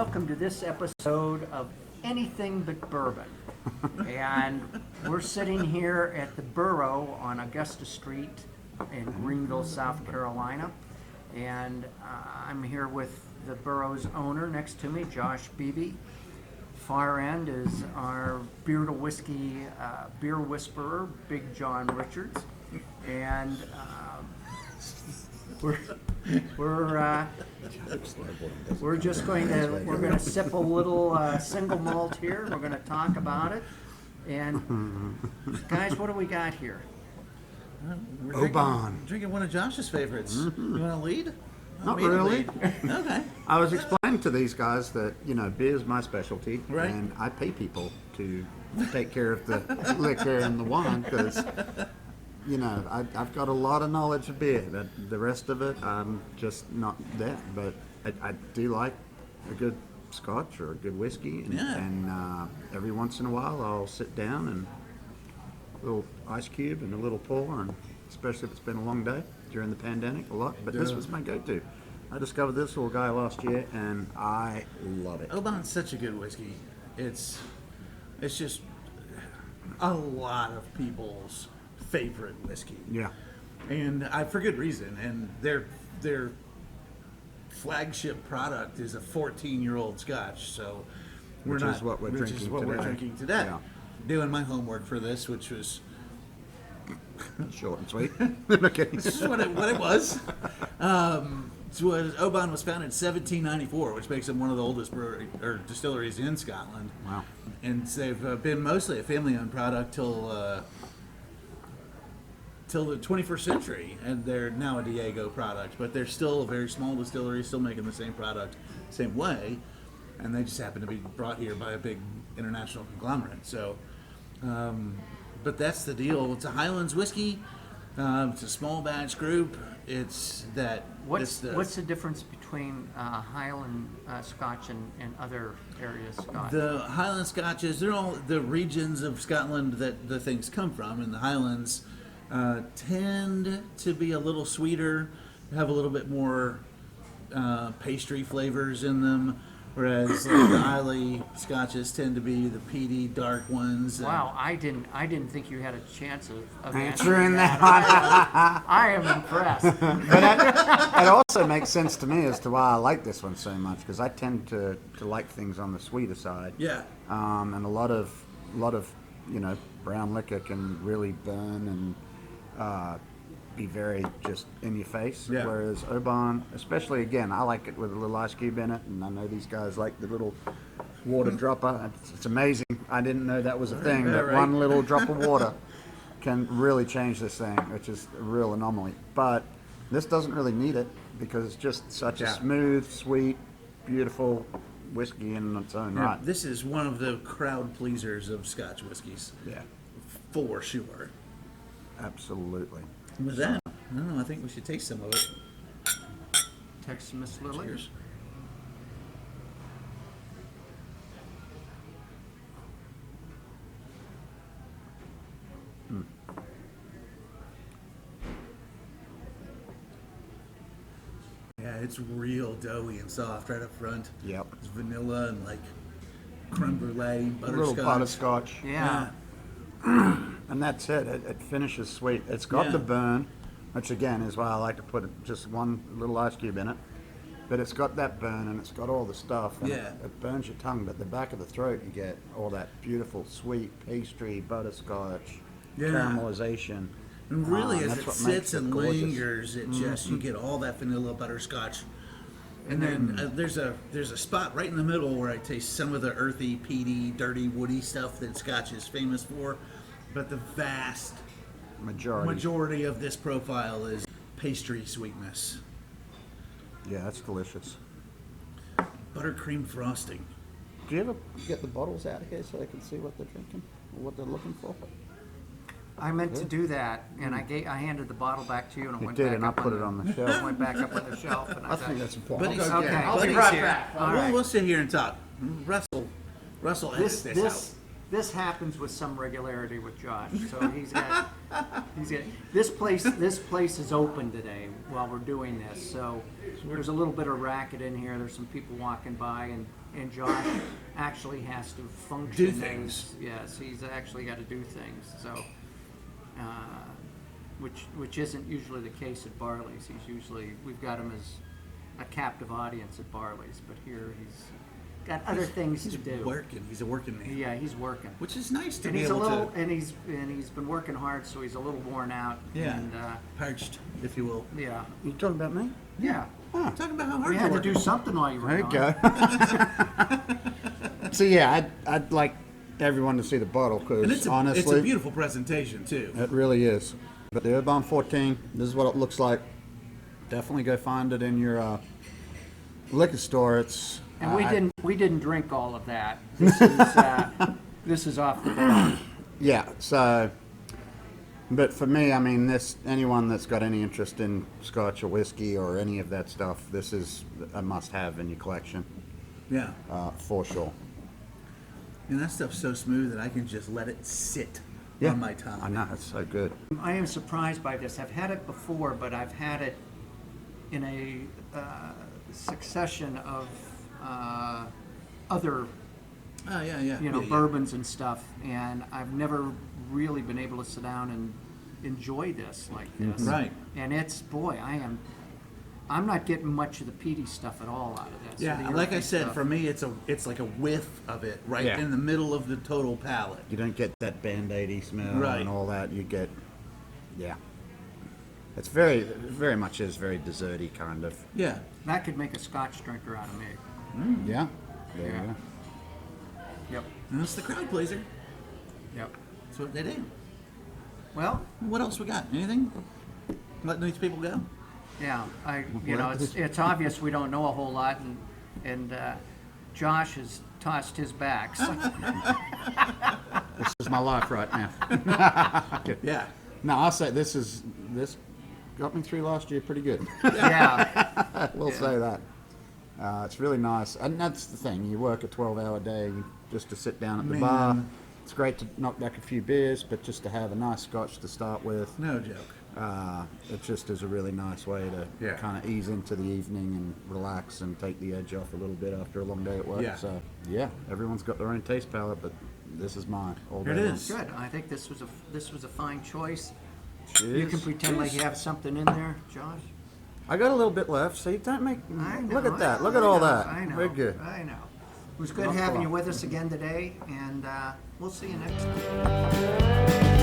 welcome to this episode of Anything But Bourbon. And we're sitting here at the Burrow on Augusta Street in Greenville, South Carolina. And I'm here with the Burrow's owner next to me, Josh Beeby. Far end is our beer whiskey beer whisperer, Big John Richards. And we're just going to sip a little single malt here. We're going to talk about it. And guys, what do we got here? Oban. Drinking one of Josh's favorites. You want to lead? Not really. Okay. I was explaining to these guys that, beer is my specialty, right. And I pay people to take care of the liquor and the wine because, I've got a lot of knowledge of beer. But the rest of it, I'm just not there. But I do like a good scotch or a good whiskey, and every once in a while I'll sit down and a little ice cube and a little pour, and especially if it's been a long day during the pandemic, a lot. But this was my go-to. I discovered this little guy last year, and I love it. Oban's such a good whiskey. It's just a lot of people's favorite whiskey. Yeah. And for good reason. And their flagship product is a 14-year-old Scotch. So Which is what we're drinking today. Yeah. Doing my homework for this, which was short and sweet. Okay. this is what it was. Oban was founded in 1794, which makes them one of the oldest distilleries in Scotland. Wow. And they've been mostly a family-owned product till the 21st century, and they're now a Diego product, but they're still a very small distillery, still making the same product, same way, and they just happen to be brought here by a big international conglomerate. So, but that's the deal. It's a Highlands whiskey. It's a small batch group. It's that. What's the difference between Highland Scotch and other areas Scotch? The Highland Scotches, they're all the regions of Scotland that the things come from, and the Highlands tend to be a little sweeter, have a little bit more pastry flavors in them, whereas like the Islay Scotches tend to be the peaty, dark ones. Wow, I didn't think you had a chance of Answering that. I am impressed. But it also makes sense to me as to why I like this one so much, because I tend to like things on the sweeter side. Yeah. And a lot of brown liquor can really burn and be very just in your face. Yeah. Whereas Oban, especially again, I like it with a little ice cube in it, and I know these guys like the little water dropper. It's amazing. I didn't know that was a thing. Yeah, that right. one little drop of water can really change this thing, which is a real anomaly. But this doesn't really need it because it's just such a smooth, sweet, beautiful whiskey in its own right. This is one of the crowd pleasers of Scotch whiskeys. Yeah, For sure. absolutely. With that, I don't know, I think we should taste some of it. Text Miss Lily. Cheers. Yeah, it's real doughy and soft right up front. Yep. It's vanilla and like creme brulee, A little butterscotch. butterscotch. Yeah. And that's it. It finishes sweet. It's got the burn, which again is why I like to put just one little ice cube in it. But it's got that burn and it's got all the stuff. And it burns your tongue, but the back of the throat you get all that beautiful sweet pastry, butterscotch, caramelization. And really, as that's it what makes sits it and gorgeous. lingers, it just you get all that vanilla butterscotch. And then there's a spot right in the middle where I taste some of the earthy, peaty, dirty, woody stuff that Scotch is famous for. But the vast majority of this profile is pastry sweetness. Yeah, that's delicious. Buttercream frosting. Do you ever get the bottles out here so they can see what they're drinking or what they're looking for? I meant to do that, and I handed the bottle back to you, and it You went did, back and I up put it on the It shelf. went back up on the shelf, and I think that's But important. he's, Okay, I'll I'll be be right here. back. All right. We'll sit here and talk. Russell, edit this out. this happens with some regularity with Josh. So he's got this place is open today while we're doing this. So there's a little bit of racket in here. There's some people walking by, and Josh actually has to function. Do things. Yes, he's actually got to do things. So, which isn't usually the case at Barley's. We've got him as a captive audience at Barley's, but here he's got other things to do. Working. He's a working man. Yeah, he's working. Which is nice to And be he's a able little, to. and he's been working hard, so he's a little worn out. Yeah. And, Parched, if you will. yeah. You talking about me? Yeah. Talking about how hard We you're had to working. do something while you were There you gone. go. So yeah, I'd like everyone to see the bottle And because it's a honestly, beautiful presentation too. it really is. But the Oban 14, this is what it looks like. Definitely go find it in your liquor store. It's And we didn't drink all of that. This is off the barrel. yeah. So, but for me, I mean, anyone that's got any interest in Scotch or whiskey or any of that stuff, this is a must-have in your collection Yeah. for sure. And that stuff's so smooth that I can just let it sit Yeah, on my tongue. I know it's so good. I am surprised by this. I've had it before, but I've had it in a succession of other, Oh yeah, yeah. you know, yeah, bourbons and stuff, and I've never really been able to sit down and enjoy this like this. Right. And it's, boy, I'm not getting much of the peaty stuff at all out of this. Yeah, The like I earthy said, stuff. for me, it's like a whiff of it right Yeah. in the middle of the total palate. You don't get that Band-Aidy smell Right. and all that. You get, yeah. It's very much is very desserty kind of. Yeah. That could make a Scotch drinker out of me. Yeah. There Yeah. you go. Yep. And it's the crowd pleaser. Yep. That's what they do. Well, What else we got? Anything? Letting these people go? yeah, it's obvious we don't know a whole lot, and Josh has tossed his back. So. This is my life right now. Yeah. No, I'll say this got me through last year pretty good. Yeah. We'll say that. It's really nice, and that's the thing. You work a 12-hour day just to sit down at the bar. It's great to knock back a few beers, but just to have a nice Scotch to start with. No joke. It just is a really nice way to kind of ease into the evening and relax and take the edge off a little bit after a long day at work. Yeah. So yeah, everyone's got their own taste palette, but this is mine all day Here it long. is. Good. I think this was a fine choice. Cheers. You can pretend like you have something in there, Josh. I got a little bit left, so you don't make. I know, Look at that. I Look at know, all that. I know. Very good. I know. It was good Not having you far. with us again today, and we'll see you next time.